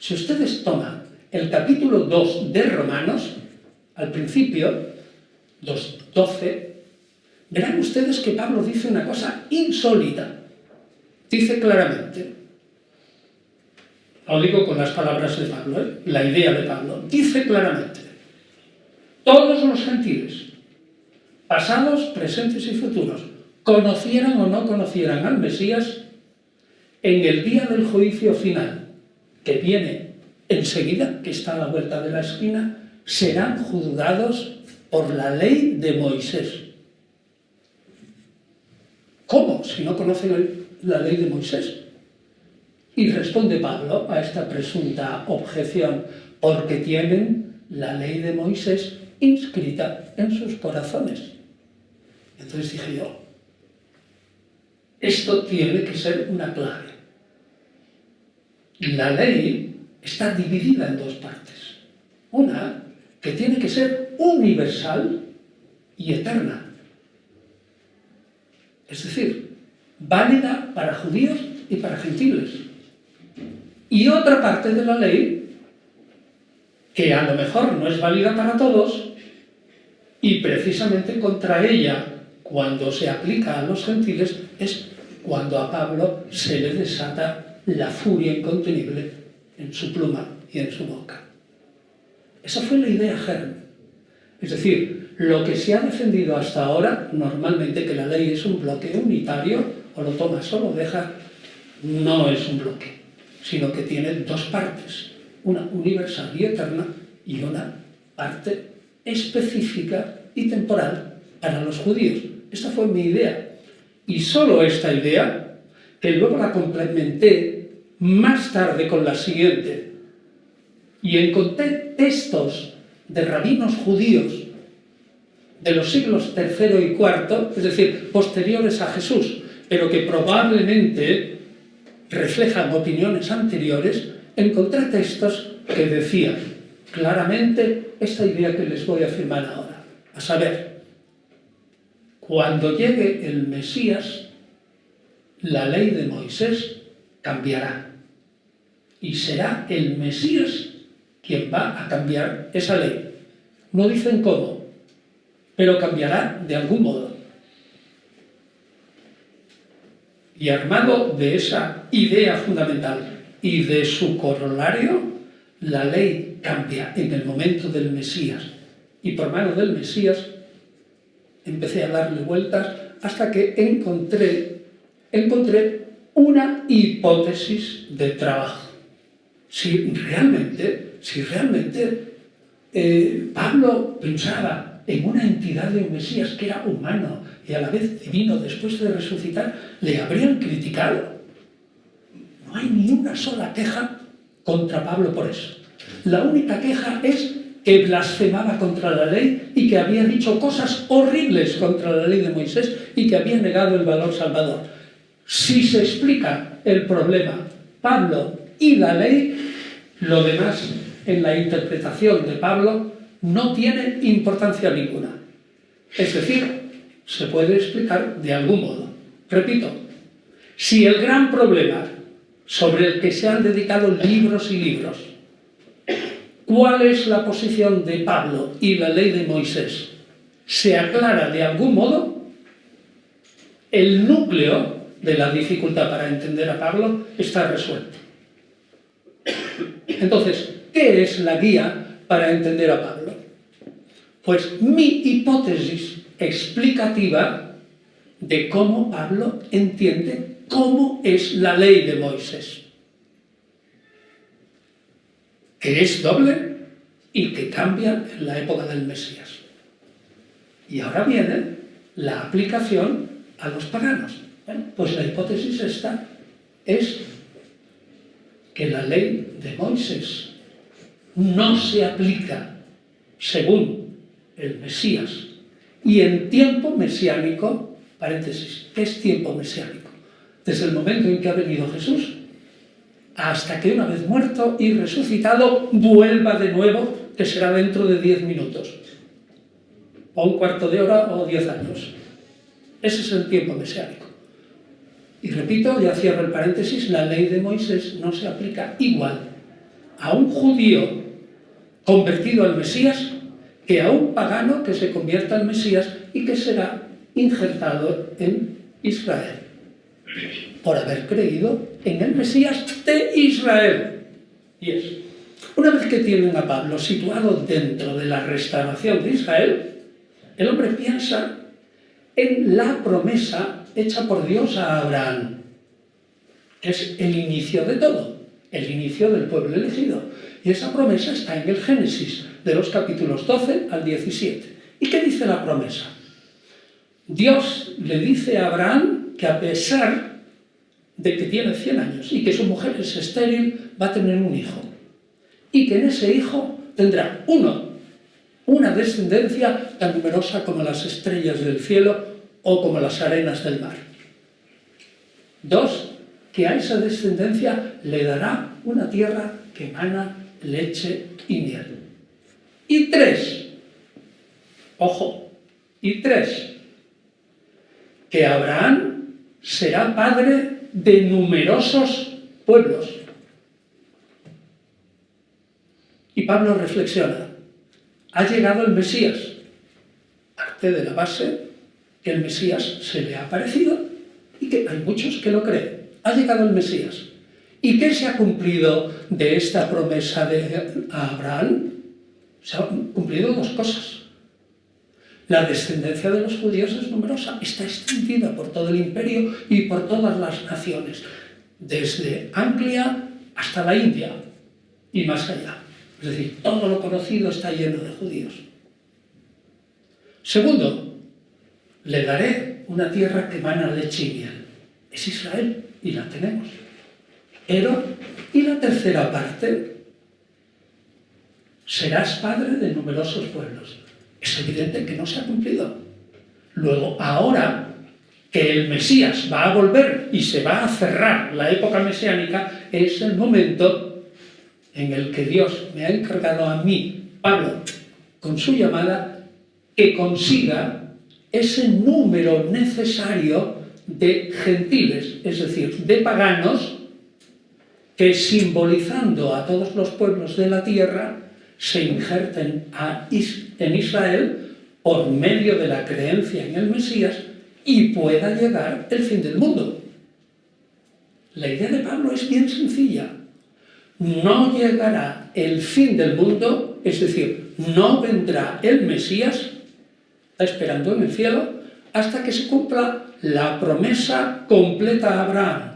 Si ustedes toman el capítulo 2 de Romanos, al principio, 2:12, verán ustedes que Pablo dice una cosa insólita. Dice claramente, lo digo con las palabras de Pablo, la idea de Pablo, dice claramente, todos los gentiles, pasados, presentes y futuros, conocieran o no conocieran al Mesías, en el día del juicio final, que viene enseguida, que está a la vuelta de la esquina, serán juzgados por la ley de Moisés. ¿Cómo? Si no conocen la ley de Moisés. Y responde Pablo a esta presunta objeción, porque tienen la ley de Moisés inscrita en sus corazones. Entonces dije yo, esto tiene que ser una clave. La ley está dividida en dos partes. Una que tiene que ser universal y eterna. Es decir, válida para judíos y para gentiles. Y otra parte de la ley, que a lo mejor no es válida para todos, y precisamente contra ella, cuando se aplica a los gentiles, es cuando a Pablo se le desata la furia incontenible en su pluma y en su boca. Esa fue la idea germen. Es decir, lo que se ha defendido hasta ahora, normalmente que la ley es un bloque unitario, o lo tomas o lo dejas, no es un bloque, sino que tiene dos partes, una universal y eterna y una parte específica y temporal para los judíos. Esta fue mi idea. Y solo esta idea, que luego la complementé más tarde con la siguiente, y encontré textos de rabinos judíos de los siglos III y IV, es decir, posteriores a Jesús, pero que probablemente reflejan opiniones anteriores, encontré textos que decían claramente esta idea que les voy a afirmar ahora, a saber, cuando llegue el Mesías, la ley de Moisés cambiará y será el Mesías quien va a cambiar esa ley. No dicen cómo, pero cambiará de algún modo. Y armado de esa idea fundamental y de su corolario, la ley cambia en el momento del Mesías. Y por mano del Mesías empecé a darle vueltas hasta que encontré una hipótesis de trabajo. Si realmente Pablo pensaba en una entidad de un Mesías que era humano y a la vez divino después de resucitar, le habrían criticado. No hay ni una sola queja contra Pablo por eso. La única queja es que blasfemaba contra la ley y que había dicho cosas horribles contra la ley de Moisés y que había negado el valor salvador. Si se explica el problema Pablo y la ley, lo demás en la interpretación de Pablo no tiene importancia ninguna. Es decir, se puede explicar de algún modo. Repito, si el gran problema sobre el que se han dedicado libros y libros, ¿cuál es la posición de Pablo y la ley de Moisés?, se aclara de algún modo, el núcleo de la dificultad para entender a Pablo está resuelto. Entonces, ¿qué es la guía para entender a Pablo? Pues mi hipótesis explicativa de cómo Pablo entiende cómo es la ley de Moisés, que es doble y que cambia en la época del Mesías. Y ahora viene la aplicación a los paganos. Pues la hipótesis esta es que la ley de Moisés no se aplica según el Mesías y en tiempo mesiánico, paréntesis, ¿qué es tiempo mesiánico? Desde el momento en que ha venido Jesús hasta que una vez muerto y resucitado vuelva de nuevo, que será dentro de 10 minutos, o un cuarto de hora o 10 años. Ese es el tiempo mesiánico. Y repito, ya cierro el paréntesis, la ley de Moisés no se aplica igual a un judío convertido al Mesías que a un pagano que se convierta al Mesías y que será injertado en Israel por haber creído en el Mesías de Israel. Y es, una vez que tienen a Pablo situado dentro de la restauración de Israel, el hombre piensa en la promesa hecha por Dios a Abraham, que es el inicio de todo, el inicio del pueblo elegido. Y esa promesa está en el Génesis, de los capítulos 12 al 17. ¿Y qué dice la promesa? Dios le dice a Abraham que a pesar de que tiene 100 años y que su mujer es estéril, va a tener un hijo. Y que en ese hijo tendrá una descendencia tan numerosa como las estrellas del cielo o como las arenas del mar. 2, que a esa descendencia le dará una tierra que emana leche y miel. Y 3, ojo, y 3, que Abraham será padre de numerosos pueblos. Y Pablo reflexiona, ha llegado el Mesías, parte de la base que el Mesías se le ha aparecido y que hay muchos que lo creen. Ha llegado el Mesías. ¿Y qué se ha cumplido de esta promesa de Abraham? Se han cumplido 2 cosas. La descendencia de los judíos es numerosa, está extendida por todo el imperio y por todas las naciones, desde Anglia hasta la India y más allá. Es decir, todo lo conocido está lleno de judíos. Segundo, le daré una tierra que emana leche y miel. Es Israel y la tenemos. Pero, y la tercera parte, serás padre de numerosos pueblos. Es evidente que no se ha cumplido. Luego, ahora que el Mesías va a volver y se va a cerrar la época mesiánica, es el momento en el que Dios me ha encargado a mí, Pablo, con su llamada, que consiga ese número necesario de gentiles, es decir, de paganos, que simbolizando a todos los pueblos de la tierra, se injerten en Israel por medio de la creencia en el Mesías y pueda llegar el fin del mundo. La idea de Pablo es bien sencilla. No llegará el fin del mundo, es decir, no vendrá el Mesías, está esperando en el cielo, hasta que se cumpla la promesa completa a Abraham.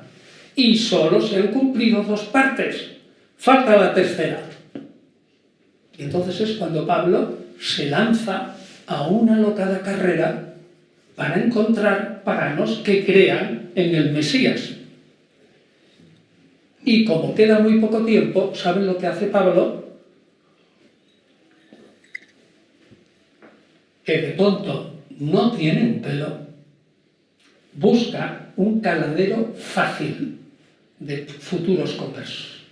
Y solo se han cumplido 2 partes. Falta la tercera. Y entonces es cuando Pablo se lanza a una locada carrera para encontrar paganos que crean en el Mesías. Y como queda muy poco tiempo, ¿saben lo que hace Pablo? Que de tonto no tiene un pelo, busca un caladero fácil de futuros conversos.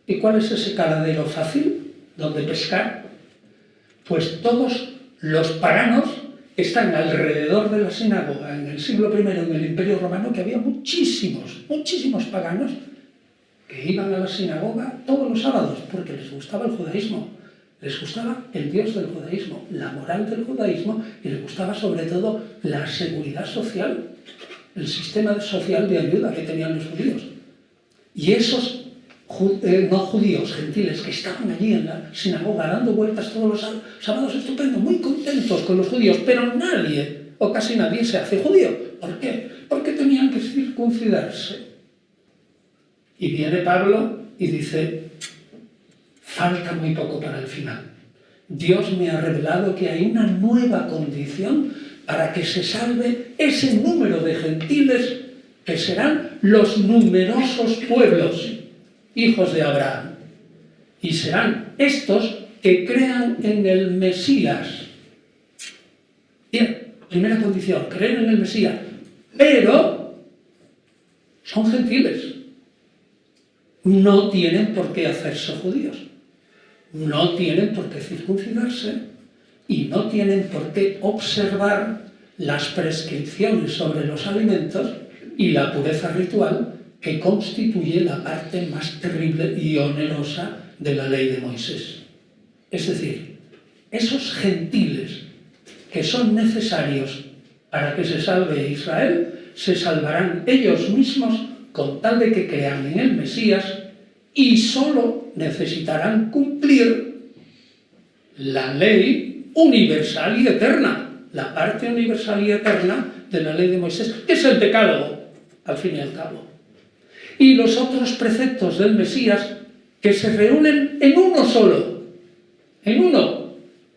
¿Y cuál es ese caladero fácil donde pescar? Pues todos los paganos están alrededor de la sinagoga en el siglo I en el Imperio Romano, que había muchísimos paganos que iban a la sinagoga todos los sábados porque les gustaba el judaísmo, les gustaba el Dios del judaísmo, la moral del judaísmo y les gustaba sobre todo la seguridad social, el sistema social de ayuda que tenían los judíos. Y esos no judíos, gentiles, que estaban allí en la sinagoga dando vueltas todos los sábados, estupendo, muy contentos con los judíos, pero nadie, o casi nadie, se hace judío. ¿Por qué? Porque tenían que circuncidarse. Y viene Pablo y dice, falta muy poco para el final. Dios me ha revelado que hay una nueva condición para que se salve ese número de gentiles que serán los numerosos pueblos, hijos de Abraham. Y serán estos que crean en el Mesías. Bien, primera condición, creer en el Mesías. Pero son gentiles. No tienen por qué hacerse judíos. No tienen por qué circuncidarse. Y no tienen por qué observar las prescripciones sobre los alimentos y la pureza ritual que constituye la parte más terrible y onerosa de la ley de Moisés. Es decir, esos gentiles que son necesarios para que se salve Israel, se salvarán ellos mismos con tal de que crean en el Mesías y solo necesitarán cumplir la ley universal y eterna, la parte universal y eterna de la ley de Moisés, que es el decálogo, al fin y al cabo. Y los otros preceptos del Mesías que se reúnen en uno solo, en uno,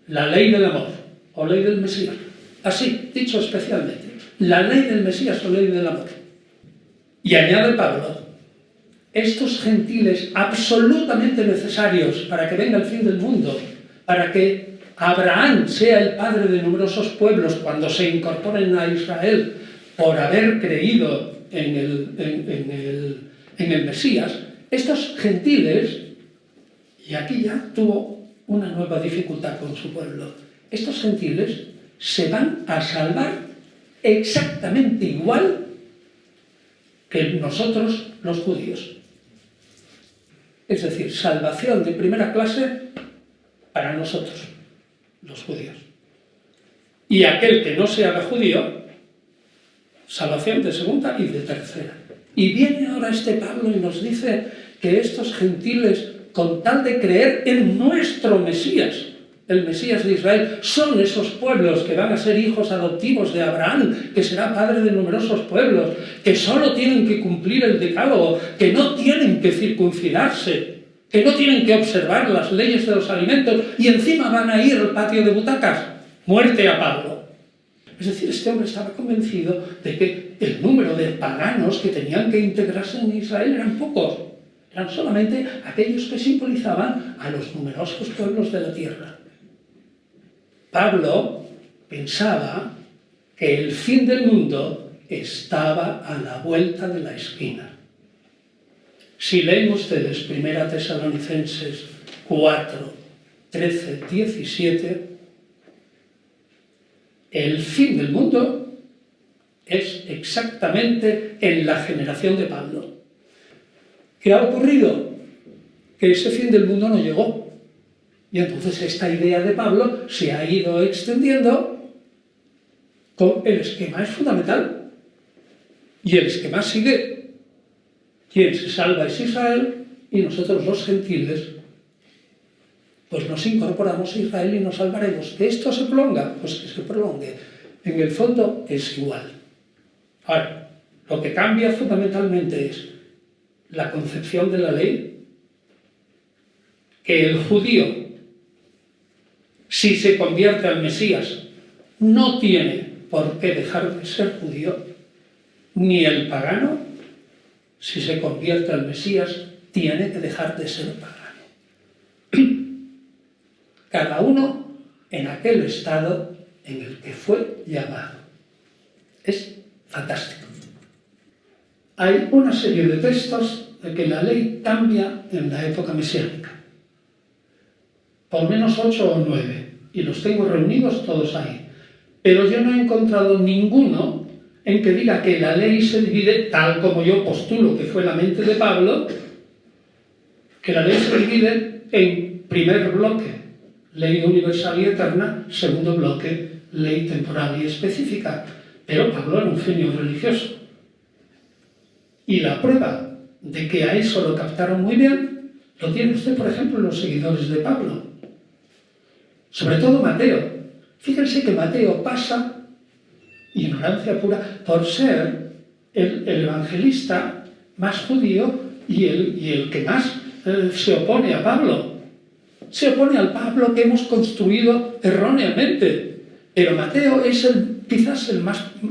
la ley del amor o ley del Mesías, así, dicho especialmente, la ley del Mesías o ley del amor. Y añade Pablo, estos gentiles absolutamente necesarios para que venga el fin del mundo, para que Abraham sea el padre de numerosos pueblos cuando se incorporen a Israel por haber creído en el Mesías, estos gentiles, y aquí ya tuvo una nueva dificultad con su pueblo, estos gentiles se van a salvar exactamente igual que nosotros los judíos. Es decir, salvación de primera clase para nosotros, los judíos. Y aquel que no se haga judío, salvación de segunda y de tercera. Y viene ahora este Pablo y nos dice que estos gentiles, con tal de creer en nuestro Mesías, el Mesías de Israel, son esos pueblos que van a ser hijos adoptivos de Abraham, que será padre de numerosos pueblos, que solo tienen que cumplir el decálogo, que no tienen que circuncidarse, que no tienen que observar las leyes de los alimentos y encima van a ir al patio de butacas. Muerte a Pablo. Es decir, este hombre estaba convencido de que el número de paganos que tenían que integrarse en Israel eran pocos. Eran solamente aquellos que simbolizaban a los numerosos pueblos de la tierra. Pablo pensaba que el fin del mundo estaba a la vuelta de la esquina. Si leen ustedes 1 Tesalonicenses 4, 13, 17, el fin del mundo es exactamente en la generación de Pablo. ¿Qué ha ocurrido? Que ese fin del mundo no llegó. Y entonces esta idea de Pablo se ha ido extendiendo con el esquema es fundamental. Y el esquema sigue. Quien se salva es Israel y nosotros los gentiles pues nos incorporamos a Israel y nos salvaremos. ¿Que esto se prolonga? Pues que se prolongue. En el fondo es igual. Ahora, lo que cambia fundamentalmente es la concepción de la ley, que el judío, si se convierte al Mesías, no tiene por qué dejar de ser judío, ni el pagano, si se convierte al Mesías, tiene que dejar de ser pagano. Cada uno en aquel estado en el que fue llamado. Es fantástico. Hay una serie de textos de que la ley cambia en la época mesiánica. Por menos 8 o 9, y los tengo reunidos todos ahí. Pero yo no he encontrado ninguno en que diga que la ley se divide, tal como yo postulo que fue la mente de Pablo, que la ley se divide en primer bloque, ley universal y eterna, segundo bloque, ley temporal y específica. Pero Pablo era un genio religioso. Y la prueba de que a eso lo captaron muy bien, lo tiene usted, por ejemplo, en los seguidores de Pablo. Sobre todo Mateo. Fíjense que Mateo pasa, ignorancia pura, por ser el evangelista más judío y el que más se opone a Pablo. Se opone al Pablo que hemos construido erróneamente. Pero Mateo es quizás el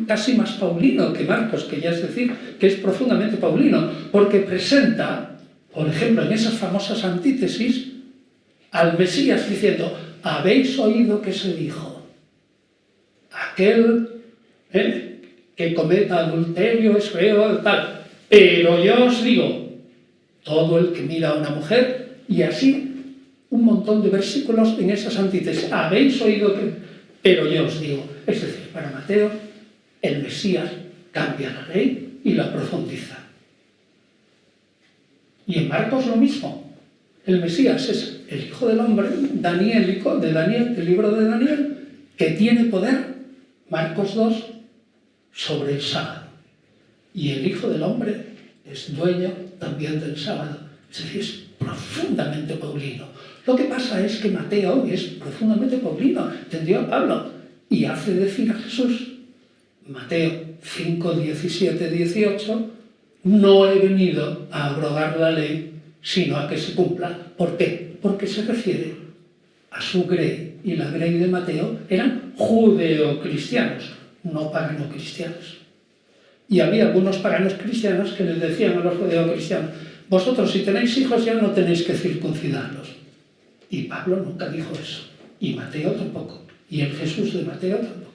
casi más paulino que Marcos, que ya es decir, que es profundamente paulino, porque presenta, por ejemplo, en esas famosas antítesis, al Mesías diciendo: habéis oído que se dijo, aquel que cometa adulterio es feo, tal, pero yo os digo, todo el que mira a una mujer, y así un montón de versículos en esas antítesis. Habéis oído que, pero yo os digo. Es decir, para Mateo, el Mesías cambia la ley y la profundiza. Y en Marcos lo mismo. El Mesías es el Hijo del Hombre, Daniel, de Daniel, el libro de Daniel, que tiene poder, Marcos 2, sobre el sábado. Y el Hijo del Hombre es dueño también del sábado. Es decir, es profundamente paulino. Lo que pasa es que Mateo es profundamente paulino, entendió Pablo, y hace decir a Jesús, Mateo 5, 17, 18, no he venido a abrogar la ley, sino a que se cumpla. ¿Por qué? Porque se refiere a su grey, y la grey de Mateo eran judeocristianos, no pagano-cristianos. Y había algunos paganos cristianos que les decían a los judeocristianos, vosotros si tenéis hijos ya no tenéis que circuncidarlos. Y Pablo nunca dijo eso, y Mateo tampoco, y el Jesús de Mateo tampoco.